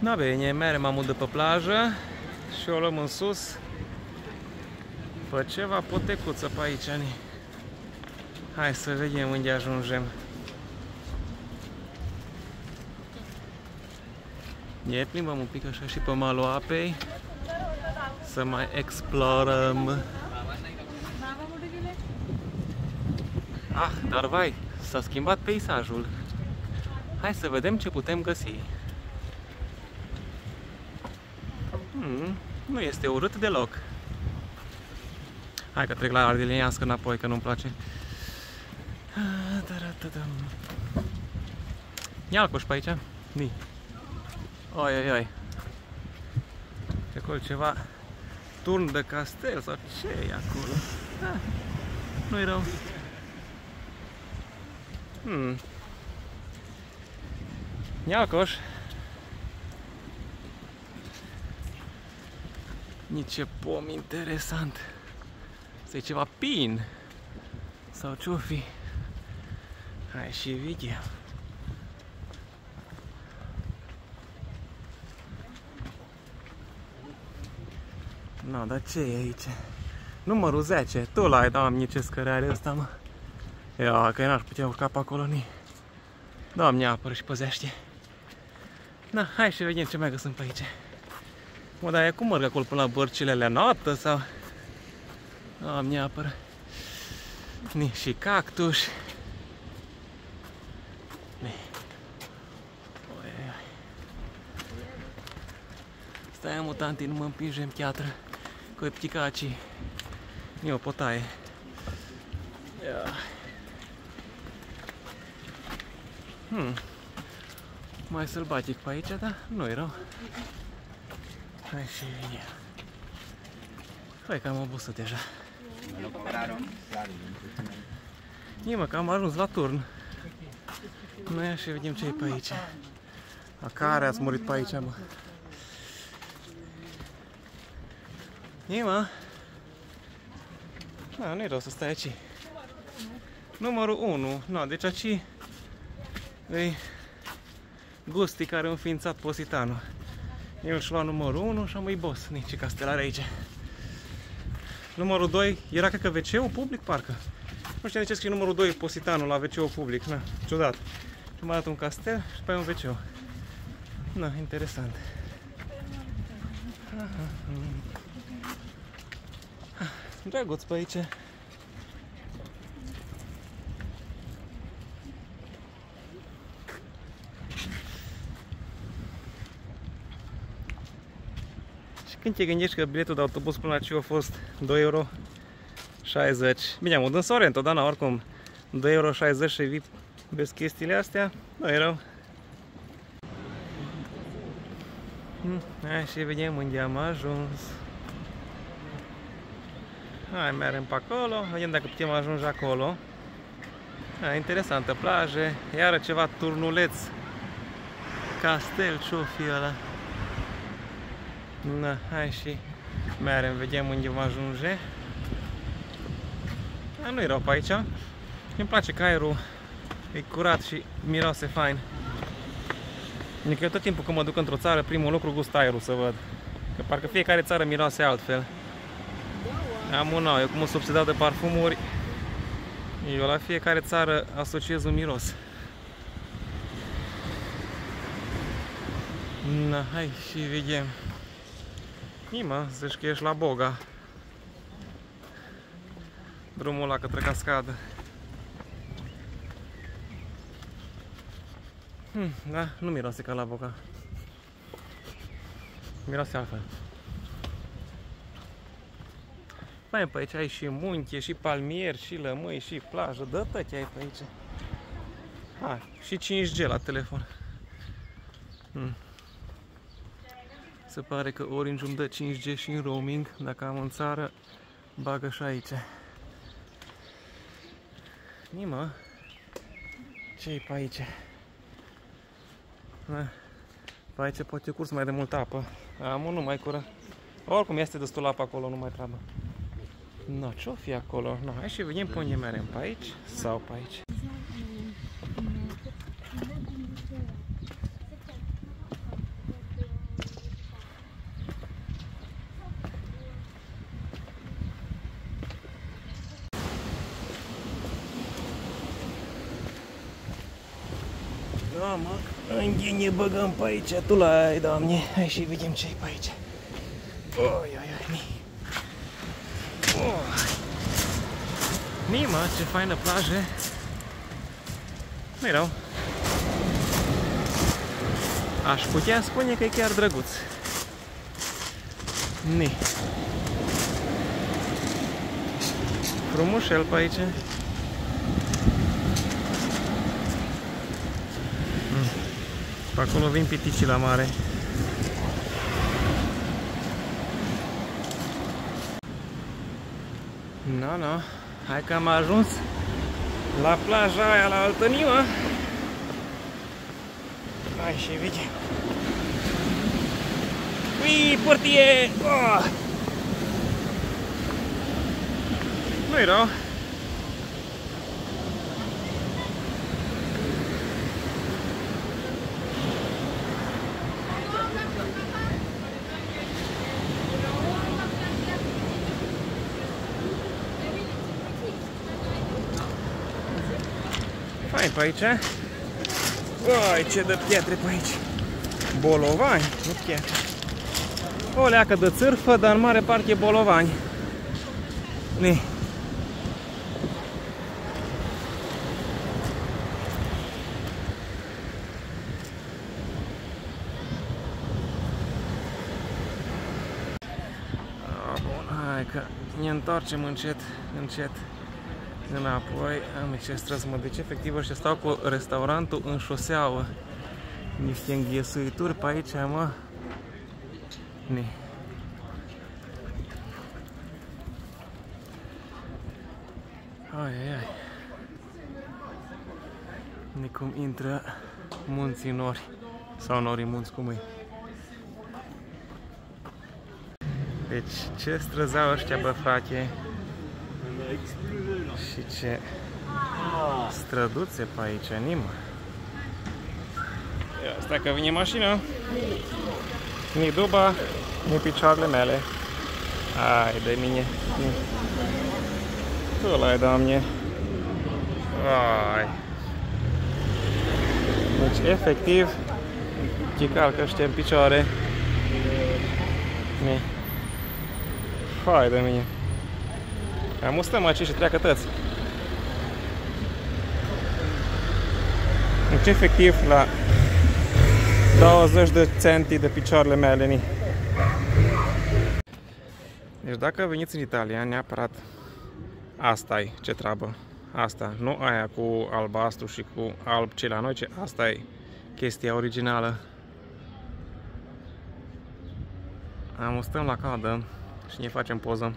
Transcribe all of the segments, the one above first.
Da bine, merem amul de pe plajă și o luăm în sus pe ceva potecuță pe aici. Hai să vedem unde ajungem. Ne plimbăm un pic așa și pe malul apei, să mai explorăm. Ah, dar vai, s-a schimbat peisajul. Hai să vedem ce putem găsi. Nu este urât deloc. Hai că trec la ardelenească înapoi, că nu-mi place. Ia-l coș pe aici. Ni. Oi, oi, oi. E acolo ceva turn de castel sau ce e acolo? Nu-i rău. Ia-l coș. Nici ce pom interesant. Să-i ceva pin. Sau ce-o fi? Hai și vedem. No, dar ce e aici? Numărul 10. Tu l-ai, doamne, ce scăreare ăsta, mă. Ia, că n-aș putea urca pe acolo, ni. Doamne, apără și păzește. Na, hai și vedem ce mai găsim pe aici. Mă, dar e cum merg acolo până la bărcile alea noapte sau... Doamne, apără. Ni, și cactus. Ni. Oi, oi. Stai, mutantii, nu mă împingem chiatră. Coi pticacii. Ni o potaie. Ia. Mai sălbatic pe aici, dar nu-i rău. Hai și vine. Păi că am obosit deja. Nimă că am ajuns la turn. Noi ia și vedem ce e pe aici. A care ați murit pe aici, mă? Nimă? Nu-i rău să stai aici. Numărul 1. No, deci aici e Gusti care a înființat Positanul. El și-a luat numărul 1 și am îi boss. Nici castelare aici. Numărul 2 era, cred că, WC-ul public, parcă. Nu știu de ce scrie numărul 2 Positanul la WC-ul public. Na, ciudat. Și m-a dat un castel și pe aia un WC-ul. Na, interesant. Drăguț pe aici. Când te gândești că biletul de autobuz până la ce a fost 2,60 euro. Bine, am în Sorrento, dar na, oricum 2,60 euro și vii vezi chestiile astea, nu e rău. Hai și vedem unde am ajuns. Hai, mergem pe acolo, vedem dacă putem ajunge acolo. Hai, interesantă plajă, iară ceva turnuleț. Castel, ce-o fi ăla? Na, hai și mergem, vedem unde vom ajunge. Nu-i rău pe aici. Îmi place că aerul e curat și miroase fain. Adică eu tot timpul când mă duc într-o țară, primul lucru gust aerul să văd. Că parcă fiecare țară miroase altfel. Am un nou, eu cum sunt obsedat de parfumuri, eu la fiecare țară asociez un miros. Na, hai și vedem. Nima, zici că ești la Boga. Drumul ăla către cascadă. Da, nu miroase ca la Boga. Miroase altfel. Mai pe aici ai și munte, și palmieri, și lămâi, și plajă. Dă-te ce ai pe aici. Ha, și 5G la telefon. Se pare că Orange îmi dă 5G și în roaming. Dacă am în țară, bagă și aici. Nima, ce-i pe aici? Pe aici poate curs mai de multă apă. Am nu mai cură. Oricum este destul apă acolo, nu mai treabă. No, ce-o fi acolo? No, hai și vedem pe unde mergem. Pe aici sau pe aici? Da, mă, în ghinie băgăm pe aici, tu l-ai, Doamne. Hai și vedem ce-i pe aici. Oi, oi, oi, Nima, ce faină plajă. Nu-i rău. Aș putea spune că e chiar drăguț. Ni. Frumușel pe aici. Pe acolo vin piticii la mare. No. Hai că am ajuns la plaja aia la Altănima. Hai și vedem. Ui, portie! Oh! Nu-i rău. Fain pe aici. Uai, ce de pietre pe aici. Bolovani, nu pietre. O leacă de țârfă, dar în mare parte bolovani. Ni. Bun, hai că ne întoarcem încet înapoi. Am ce străzi mă duce, efectiv ăștia stau cu restaurantul în șoseaua. Niște înghesuituri pe aici, mă. Ni. Ai. Ni cum intră munții nori. Sau norii munți, cum e. Deci, ce străzeau ăștia, bă, frate. Și ce străduțe pe aici, Nima. Ia, stai că vine mașina. Ni duba, ni picioarele mele. Hai de mine. Tu l-ai, Doamne. Ai. Deci, efectiv, te calcă ăștia în picioare. Ni. Hai de mine. Cam stăm aici și treacă tăți. Deci, efectiv, la 20 de centi de picioarele mele. Ni. Deci dacă veniți în Italia, neapărat asta-i ce treabă. Asta, nu aia cu albastru și cu alb ce la noi, ce asta e chestia originală. Stăm la cadă și ne facem poză.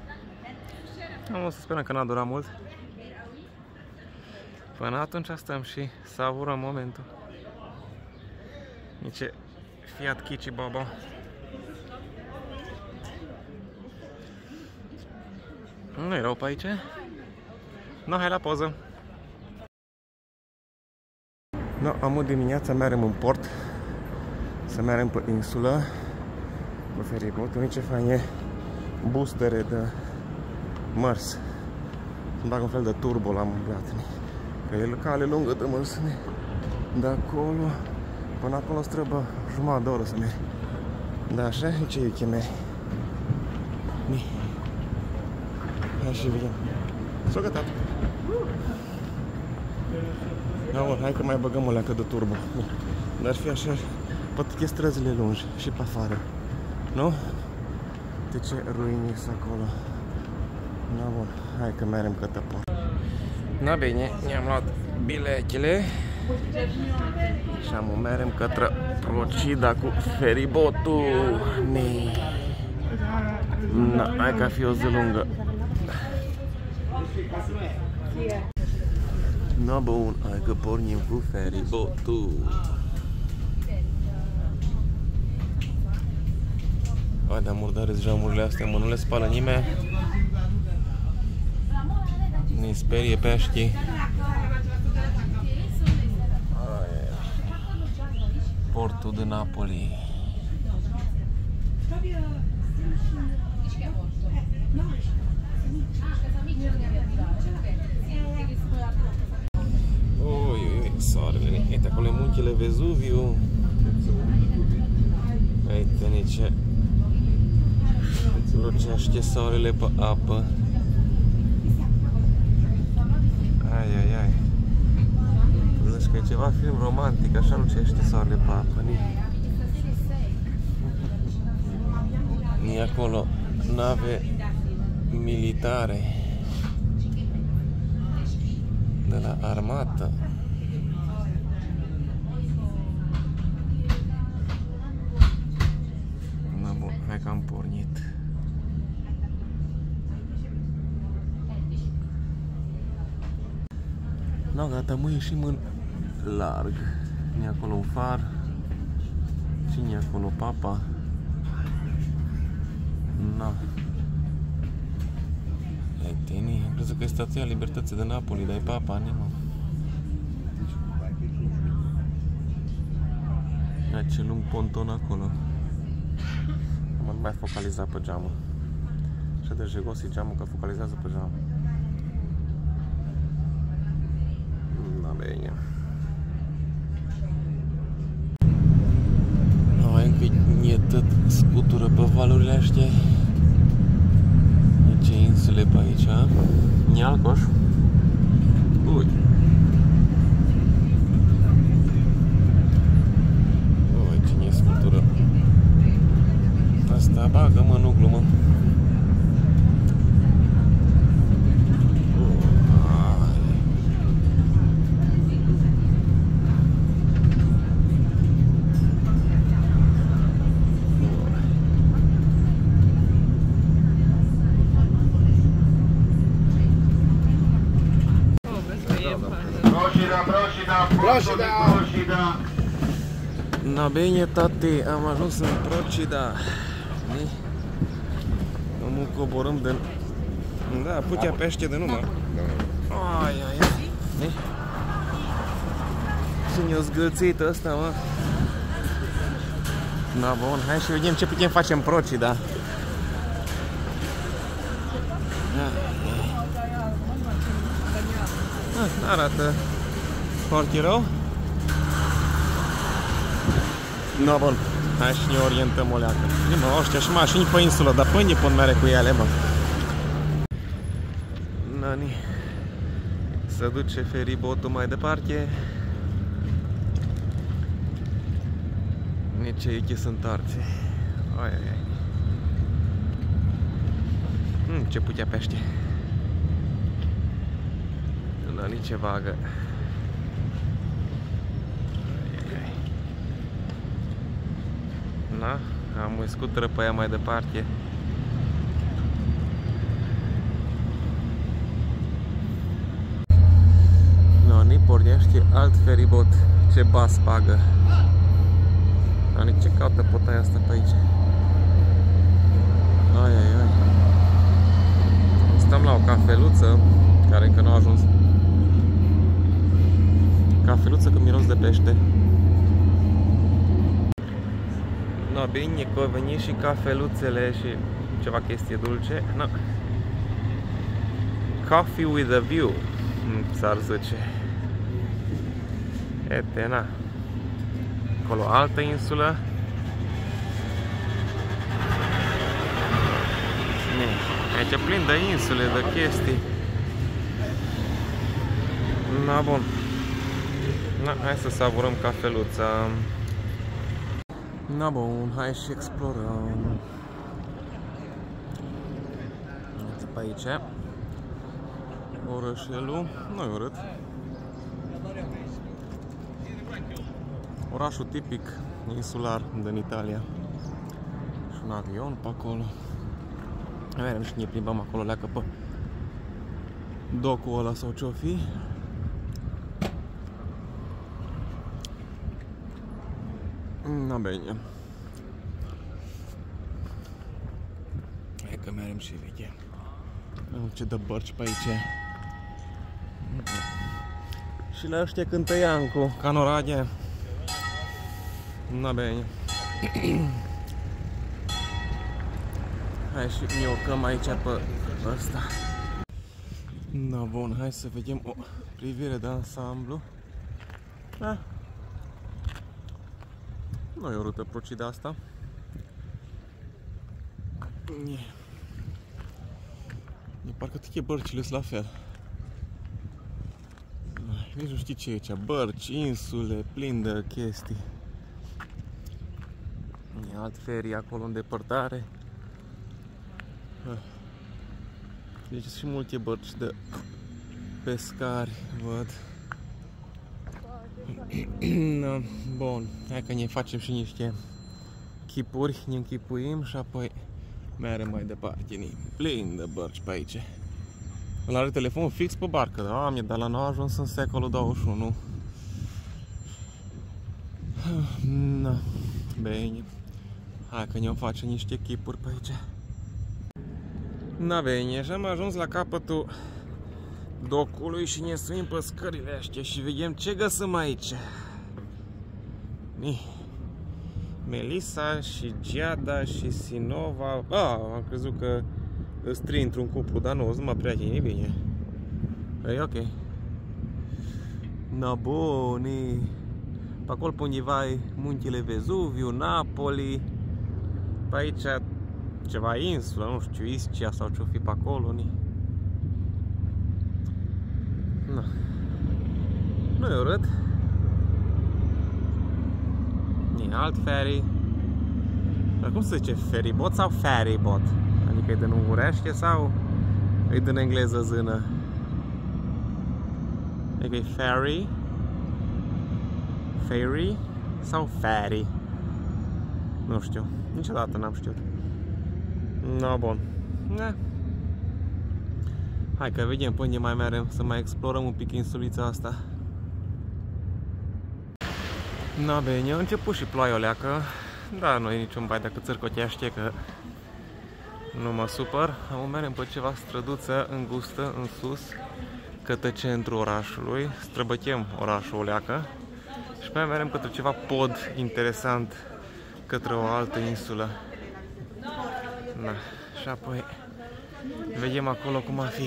O să sperăm că n-a durat mult. Până atunci stăm și savurăm momentul. Nici Fiat Kici Bobo. Nu-i rău pe aici. No, hai la poză. No, am o dimineață, mergem în port. Să mergem pe insulă. Pe feribot. Uite ce fain e boostere de mărs. Îmi bag un fel de turbo la umblat. Că e cale lungă de mărs. De acolo până acolo străbă jumătate de oră să merg. Da, așa? Ce e chemeri? Hai și vedem. S-o gătat. Da, bun, hai că mai băgăm o leacă de turbo. Dar fi așa, poate străzile lungi și pe afară. Nu? De ce ruini sunt acolo? Da, bun, hai că mergem către port. Na bine, ne-am luat biletele și am mergem către Procida cu feribotul. Na, hai că fi o zi lungă. Na bun, hai că pornim cu feribotul. Hai de murdare geamurile astea, mă, nu le spală nimeni. Ne sperie peștii. Portul de Napoli. Ui, soarele. Uite, acolo e muntele Vezuviu. Uite, nici lucește soarele pe apă. Ai. Zici că e ceva film romantic, așa lucește soarele pe apă. Ni acolo nave militare de la armată. Na bun, hai că am pornit. No, gata, mă ieșim în larg. E acolo un far. Cine e acolo? Papa? Na. Uite, am crezut că e Stația Libertății de Napoli, dar e Papa, nimă. Ia ce lung ponton acolo. Nu mai focaliza pe geamă. Așa de jegos e geamul că focalizează pe geamă. Da, bine. Încă e tot scutură pe valurile astea. E ce insule pe aici, a? Nialcoș. Ui. Ui, ce e scutură. Asta bagă, mă, nu glumă. Procida. Na bine, tati, am ajuns în Procida. Nu coborâm de... Da, putea pește de număr. Ai. Cine-o zgâlțit ăsta, mă? Na bun, hai și vedem ce putem face în Procida. Arată foarte rău. No, bun. Hai și ne orientăm o leacă. Mă, ăștia și mașini pe insulă, dar până pot mere cu ele, mă. Nani. Se duce feribotul mai departe. Nici aici sunt arți. Ai. Ce putea pește. Da, nici ce vagă. Na, am o scuteră pe ea mai departe. No, ni pornește alt feribot. Ce bas pagă. Da, nici ce caută potaia asta pe aici. Ai. Stăm la o cafeluță care încă nu a ajuns. Cafeluță cu miros de pește. No, bine că au venit și cafeluțele și ceva chestie dulce. No. Coffee with a view, s-ar zice. Etena. Acolo altă insulă. Aici e plin de insule, de chestii. Na, bun. Na, hai să savurăm cafeluța. Na, bun, hai și explorăm. Uite pe aici. Orășelul. Nu-i urât. Orașul tipic insular din Italia. Și un avion pe acolo. Vedem și ne plimbăm acolo, leacă pe docul ăla sau ce-o fi. Na bine. Hai că mergem și vedem. Ce dă bărci pe aici. Și la ăștia cântă Iancu, ca în Oradea. Na bine. Hai și ne urcăm aici pe ăsta. Na bun, hai să vedem o privire de ansamblu. Da, Nu e o rută Procida asta. Parcă toate bărcile sunt la fel. Nici nu știi ce e aici. Bărci, insule, plin de chestii. E alt ferii acolo în depărtare. Deci sunt și multe bărci de pescari, văd. Bun, hai că ne facem și niște chipuri, ne închipuim și apoi mergem mai departe. Plin de bărci pe aici. Îl are telefonul fix pe barcă, Doamne, dar la nou a ajuns în secolul 21. Na, bine. Hai că ne-o face niște chipuri pe aici. Na, bine, și am ajuns la capătul docului și ne suim pe scările astea și vedem ce găsim aici. Melissa și Giada și Sinova. Am crezut că îți trei într-un cuplu, dar nu, sunt numai prieteni, e bine. E ok. Na, buni. Pe acolo pe undeva e muntele Vezuviu, Napoli. Pe aici ceva insulă, nu știu, Ischia sau ce-o fi pe acolo. Na. Nu e urât. E alt ferry. Dar cum se zice, feribot sau ferrybot? Adică e din ungurește sau e din engleză zână? Adică e ferry, ferry sau ferry? Nu știu, niciodată n-am știut. No, bun. Hai că vedem până ne mai mergem să mai explorăm un pic insulița asta. Na bine, a început și ploaia o leacă, dar nu e niciun bai dacă țârcotește, că nu mă supăr. Am mergem pe ceva străduță îngustă în sus, către centrul orașului. Străbăchem orașul o leacă și pe mergem către ceva pod interesant, către o altă insulă. Na, și apoi vedem acolo cum ar fi.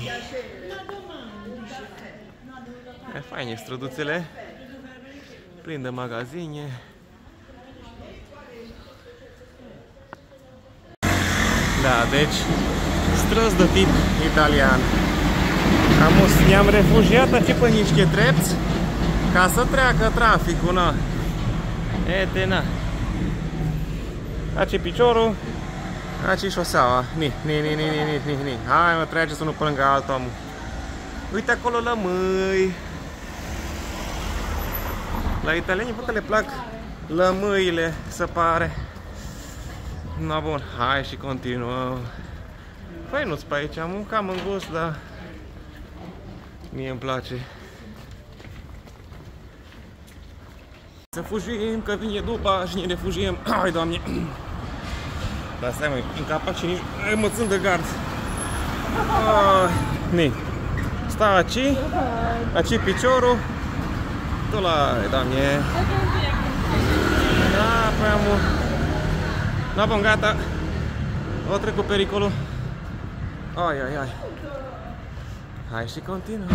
E faine străduțele, plin de magazine. Da, deci străzi de tip italian. Ne-am refugiat aici pe niște trepți ca să treacă traficul, na. Ete, na. Aici piciorul, aici șoseaua. Ni. Hai mă, treceți unul pe lângă altul, amu. Uite acolo lămâi. La italieni că le plac lămâile, se pare. Na bun, hai și continuăm. Păi nu-ți pe aici, am un cam îngust, dar mie îmi place. Să fugim, că vine după și ne refugiem. Hai, Doamne! Dar stai, măi, în capac și nici mă țin de gard. Ni. Stau aici piciorul. Tu la, Doamne. Da, păi am... Da, bun, gata. O trecut pericolul. Ai. Hai și continuă.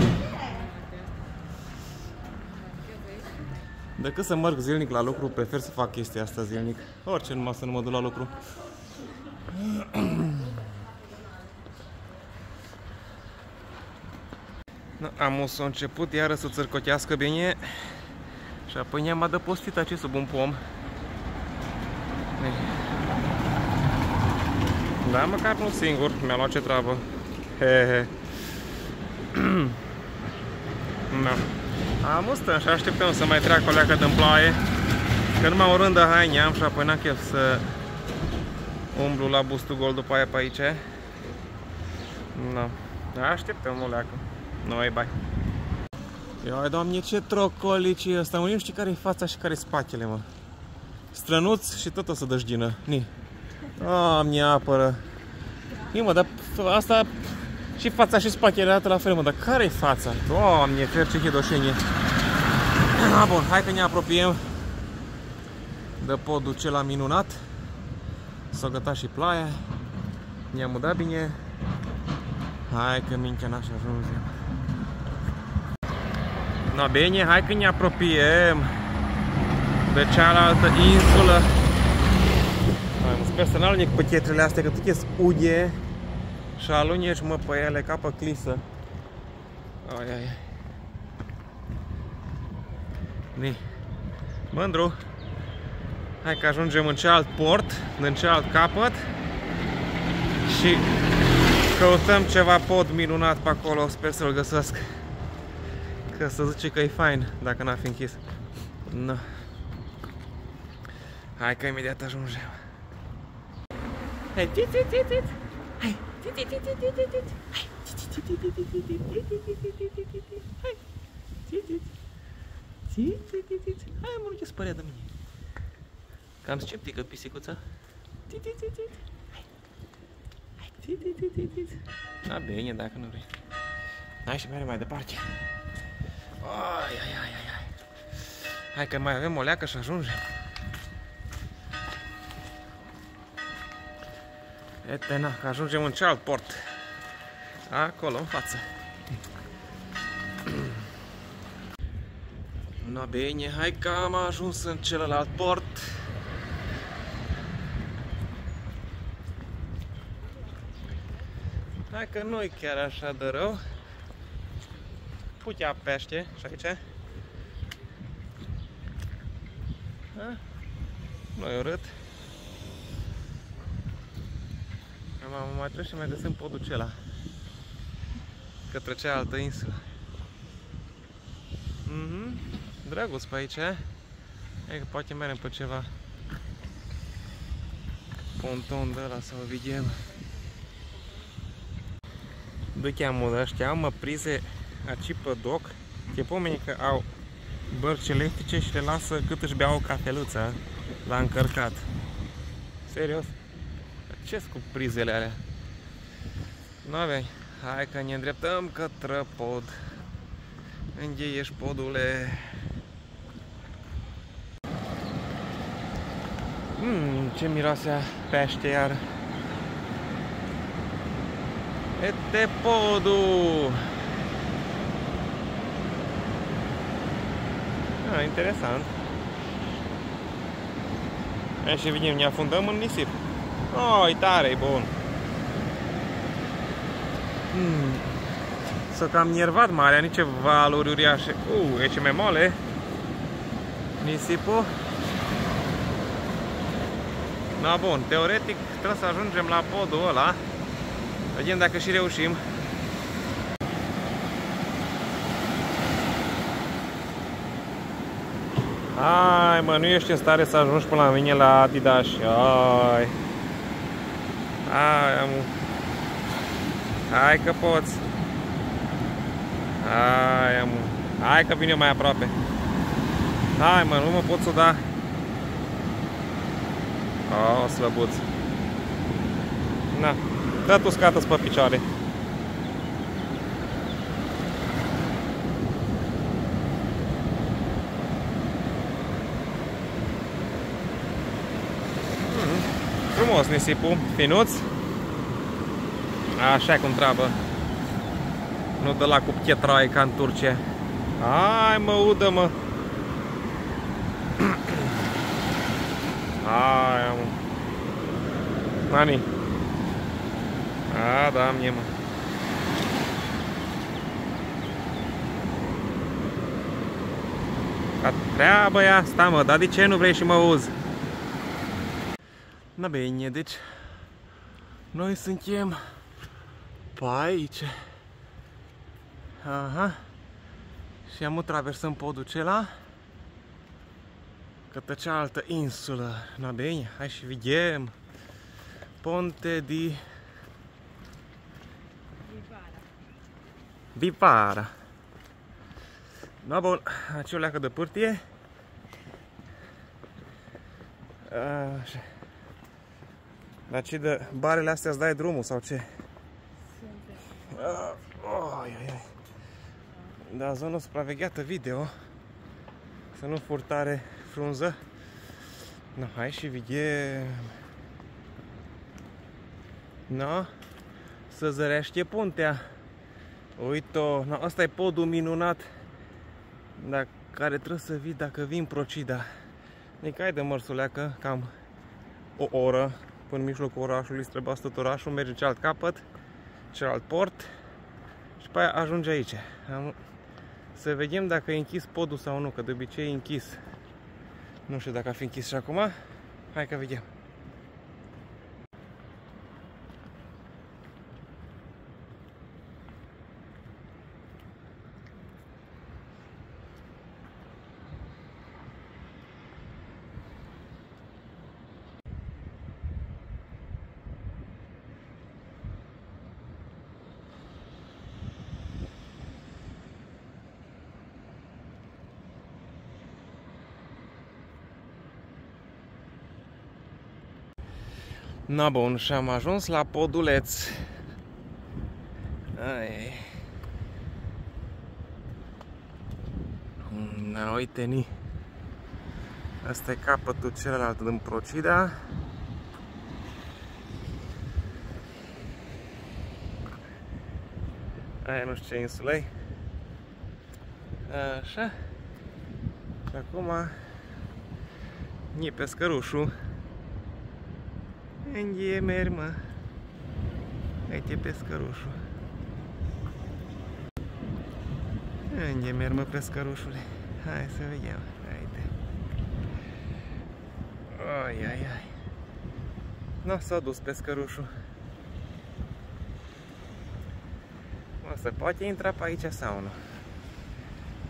Decât să merg zilnic la lucru, prefer să fac chestia asta zilnic. Orice, numai să nu mă duc la lucru. Am s-a început iară să țârcotească bine. Și apoi ne-am adăpostit aici sub un pom. Da, măcar nu singur, mi-a luat ce treabă. Hehe. Da. Stăm și așteptăm să mai treacă o leacă de ploaie. Că numai o rândă haine am și apoi n-am chef să umblu la bustul gol după aia pe aici. Da. Așteptăm o leacă. Noi, bai. Ioi, Doamne, ce trocolici e ăsta, mă, nu știi care-i fața și care-i spatele, mă. Strănuț și tot o să dășgină. Ni. Doamne, apără. Ii, mă, dar asta și fața și spatele arată la fel, mă, dar care-i fața? Doamne, fer, ce hidoșenie. Bun, hai că ne apropiem de podul cel minunat. S-a gătat și ploaia. Ne-am mudat bine. Hai că mintea n-aș ajunge. No, bine, hai că ne apropiem de cealaltă insulă. Sper să n-alunec pe pietrele astea, că tot ies udie și aluneci, mă, pe ele ca pe clisă. Ai, ai, ai. Ni. Mândru. Hai că ajungem în cealalt port, în cealalt capăt. Și căutăm ceva pod minunat pe acolo, sper să-l găsesc. Că să zice că e fain, dacă n-ar fi închis. No. Hai că imediat ajungem. Hai, tit, tit, tit, tit. Hai, tit, tit, tit, tit, tit, tit. Hai, tit, tit, tit, tit, tit, tit, tit, tit, tit, tit. Hai, tit, tit. Tit, tit, tit, tit. Hai, mă, nu te spărea de mine. Cam sceptică pisicuța. Tit, tit, tit, tit. Hai. Hai, tit, tit, tit, tit, tit. Da, bine, dacă nu vrei. Hai și mergem mai departe. Ai, ai, ai, ai, ai. Hai că mai avem o leacă și ajungem. Ete, na, că ajungem în cealalt port. Acolo, în față. No, bine, hai că am ajuns în celălalt port. Hai că nu e chiar așa de rău. Putea pește și aici. Nu e urât. Mai trebuie să mai găsim podul acela către cealaltă insulă. Drăguț pe aici. E că poate mergem pe ceva ponton de ăla să o vedem. Duceam ăștia, mă prize aici pe doc. Te pomeni că au bărci electrice și le lasă cât își bea o cafeluță la încărcat. Serios? Ce-s cu prizele alea? N-avei. Hai că ne îndreptăm către pod. Unde ești, podule? Ce miroase a pește iar. Ete podul! Interesant. Hai și venim, ne afundăm în nisip. E tare, e bun. S-a cam nervat marea, nici valuri uriașe. E ce mai mole. Nisipul. Na, bun, teoretic trebuie să ajungem la podul ăla. Vedem dacă și reușim. Hai, mă, nu ești în stare să ajungi până la mine la Adidas. Hai. Hai, amu. Hai că poți. Hai, amu. Hai că vin eu mai aproape. Hai, mă, nu mă pot suda. Slăbuț. Na, dă tu scată-ți pe picioare. Frumos nisipul, finuț. Așa cum treabă. Nu de la cu pietraie ca în Turcia. Hai, mă, udă, mă. Hai, mă. Nani. Da, mie, mă. Ca treabă e asta, mă, dar de ce nu vrei și mă uzi? Na bine, deci noi suntem pe aici. Aha. Și am traversăm podul acela către cealaltă insulă. Na bine, hai și vedem. Ponte di Vipara. Na bun, aici o leacă de pârtie. Așa. Dar ce de barele astea îți dai drumul sau ce? Da, zonă supravegheată video. Să nu furtare frunză. No, hai și vedem. No, să zărește puntea. Uite-o, no, asta e podul minunat, dar care trebuie să vii dacă vin Procida. Deci hai de mărsuleacă, cam o oră până în mijlocul orașului, străbas tot orașul, merge cealalt capăt, celălalt port și pe aia ajunge aici. Să vedem dacă e închis podul sau nu, că de obicei e închis. Nu știu dacă a fi închis și acum. Hai că vedem. Na bun, și am ajuns la poduleț. Na, uite-ni. Asta e capătul celălalt din Procida. Aia nu știu ce insulă-i. Așa. Și acum e pescărușul. Unde merg, mă? Uite pescărușul. Unde merg, mă, pescărușule? Hai să vedem. Uite. Ai. Nu, s-a dus pescărușul. O să poate intra pe aici sau nu?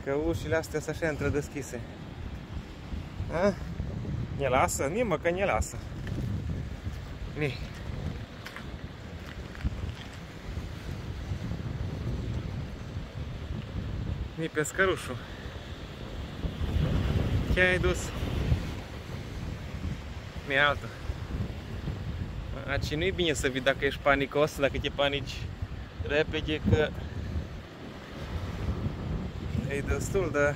Că ușile astea sunt așa întredeschise. A? Ne lasă? Nimă că ne lasă. Ni. Ni pescărușul. Ce ai dus? Mi-e altă. Aici nu-i bine să vii dacă ești panicos, dacă te panici repede, că e destul de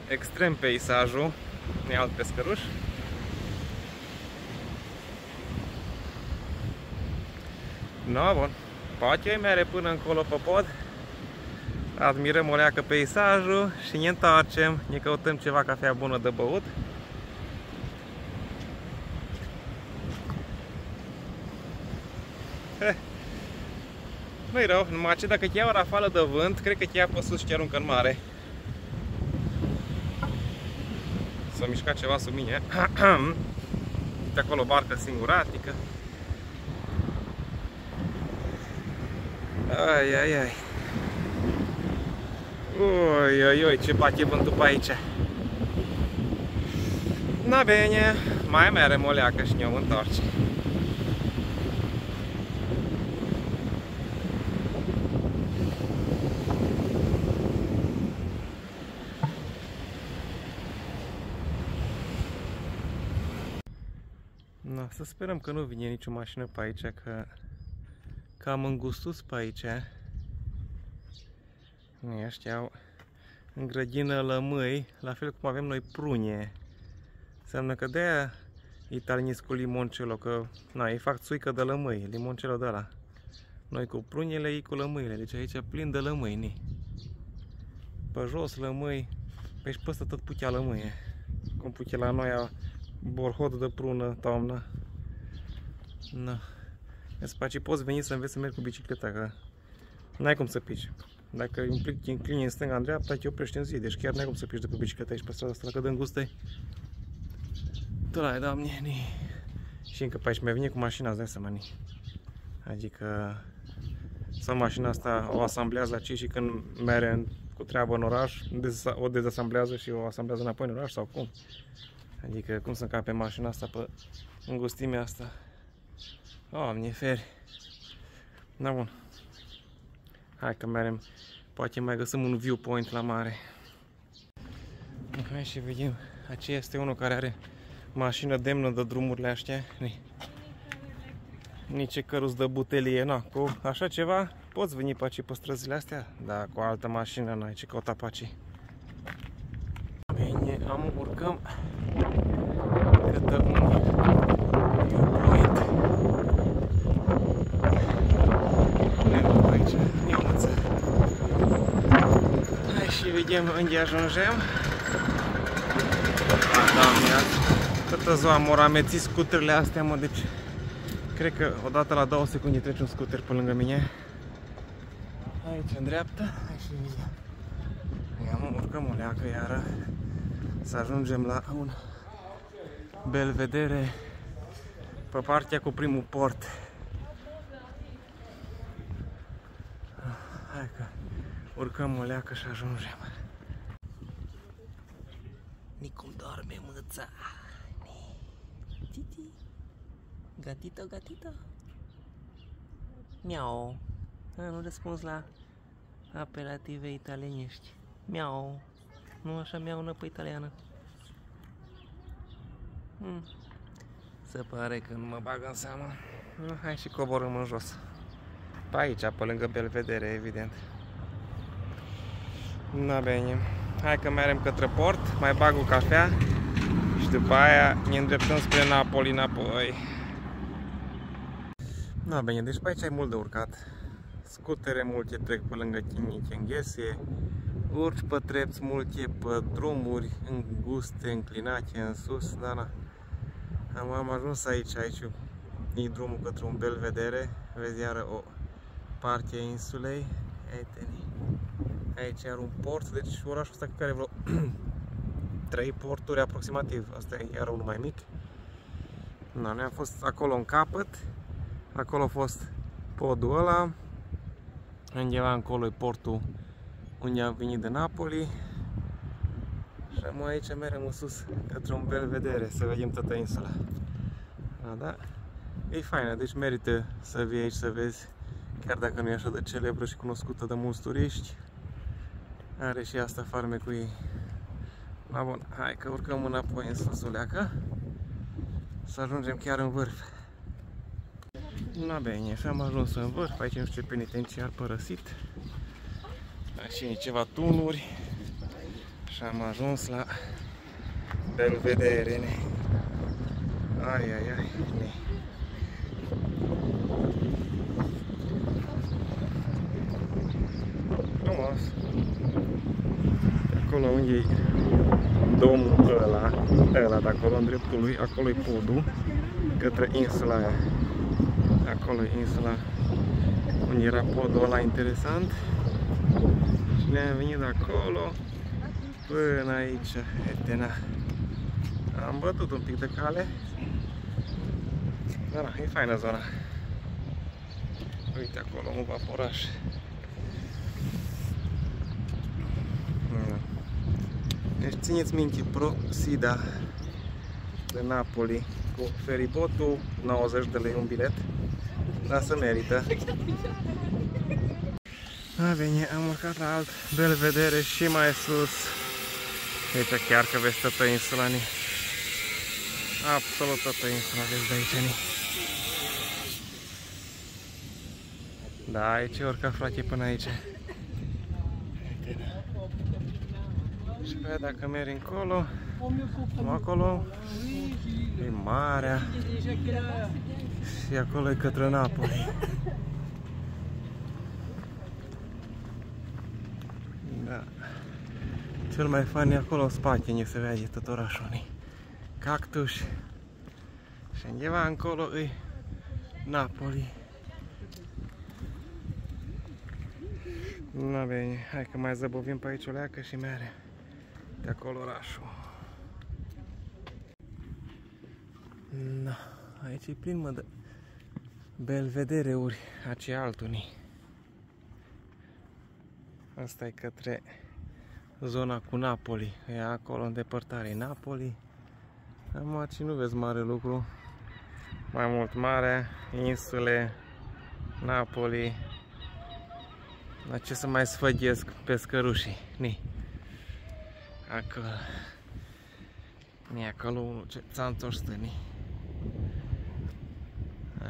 extrem peisajul. Mi-e alt pescăruș. No, bun. Poate mere până încolo pe pod. Admirăm o leacă peisajul și ne întoarcem. Ne căutăm ceva cafea bună de băut. Nu-i rău, numai ce dacă te ia o rafală de vânt, cred că te ia pe sus și te aruncă în mare. S-a mișcat ceva sub mine. De acolo barcă singuratică. Ai. Oi, ce bate vântul pe aici. Na bine, mai merem o leacă și ne-o întoarce. No, să sperăm că nu vine nicio mașină pe aici, că cam îngustus pe aici. Ăștia au în grădină lămâi, la fel cum avem noi prune. Înseamnă că de-aia italienisc cu limoncello, că na, ei fac țuică de lămâi, limoncello de ăla. Noi cu prunele, ei cu lămâile, deci aici plin de lămâi. Pe jos lămâi, pe și păstă tot putea lămâie. Cum putea la noi borhod de prună toamnă. Na. Spaci poți veni să înveți să mergi cu bicicleta, că n-ai cum să pici. Dacă înclini în stânga, în dreapta, te oprești în zi, deci chiar n-ai cum să pici de pe bicicleta aici pe strada asta, dacă dă îngustă-i. Doamne, Doamne, și încă pe aici mi-a venit cu mașina, îți dai seama, ni. Adică sau mașina asta o asamblează aici și când mere cu treabă în oraș, o dezasamblează și o asamblează înapoi în oraș sau cum? Adică cum să încape mașina asta pe îngustimea asta? Doamne, feri. Da, bun. Hai că merem. Poate mai găsim un viewpoint la mare. Hai și vedem. Aceea este unul care are mașină demnă de drumurile astea. Nici căruț de butelie. Na, cu așa ceva poți veni pe aici pe străzile astea? Da, cu o altă mașină n-ai ce căuta pe aici. Bine, urcăm câte un viewpoint. Aici, Ionuță. Hai și vedem unde ajungem. Toată ziua am amețit scuterele astea, mă, deci cred că odată la 2 secunde trece un scuter pe lângă mine. Aici în dreapta, aici în mine. Ia mă, urcăm o leacă iară să ajungem la un belvedere pe partea cu primul port. Hai că urcăm o leacă și ajungem. Nicum doarme mâța. Titi. Gatito, gatito. Miau. Nu răspuns la apelative italienești. Miau. Nu așa miaună pe italiană. Se pare că nu mă bag în seamă. Hai și coborâm în jos. Pe aici, pe lângă belvedere, evident. Na bine. Hai că mergem către port, mai bag o cafea și după aia ne îndreptăm spre Napoli înapoi. Na bine, deci pe aici ai mult de urcat. Scutere multe trec pe lângă Chinghese, urci pe trepți multe, pe drumuri înguste, înclinate în sus, da. Am ajuns aici e drumul către un belvedere, vezi iară o parte a insulei, aici are un port, deci orașul ăsta care vreo 3 porturi aproximativ, asta e iar unul mai mic. Na, noi am fost acolo în capăt, acolo a fost podul ăla, undeva încolo e portul unde am venit de Napoli și am aici mergem în sus către un belvedere să vedem toată insula. Da? E faină, deci merită să vii aici să vezi, chiar dacă nu e așa de celebră și cunoscută de mulți turiști. Are și asta farmecul ei. Da, bun, hai că urcăm înapoi în susuleacă să ajungem chiar în vârf. Na bine, și am ajuns în vârf, aici nu știu ce penitenciar părăsit. Și ceva tunuri și am ajuns la belvedere. Ai. Frumos. Acolo unde e domul ăla de acolo, în dreptul lui, acolo e podul către insula aia. Acolo e insula unde era podul ăla interesant. Și ne-am venit de acolo până aici, etena. Am bătut un pic de cale. Da, e faină zona. Uite acolo un vaporaș. Deci țineți minte, Procida de Napoli cu feribotul, 90 de lei un bilet, dar se merită. A venit, am urcat la alt belvedere și mai sus. Aici chiar că vezi toată insula, ni. Absolut toată insula vezi de aici, ni. Da, aici e urcat, frate, până aici. Și pe aia dacă mergi încolo, acolo e marea și acolo e către Napoli. Da. Cel mai fain e acolo în spate, ne se vede tot orașul. Cactus și undeva încolo e Napoli. Na bine, hai că mai zăbovim pe aici o leacă și mere de acolo orașul. Na, aici e plin, mă, de belvedereuri, aici altuni. Asta e către zona cu Napoli, e acolo în depărtare Napoli. Aici nu vezi mare lucru, mai mult mare, insule, Napoli. La ce să mai sfăghesc pescărușii, ni. Acolo. Ni acolo unul ce țanțoș stă, ni.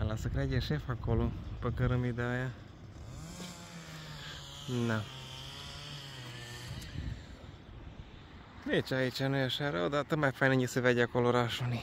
Ăla să crede șef acolo, pe cărămida aia. Na. Deci aici nu e așa rău, dar tot mai fain e să vede acolo orașul, ni.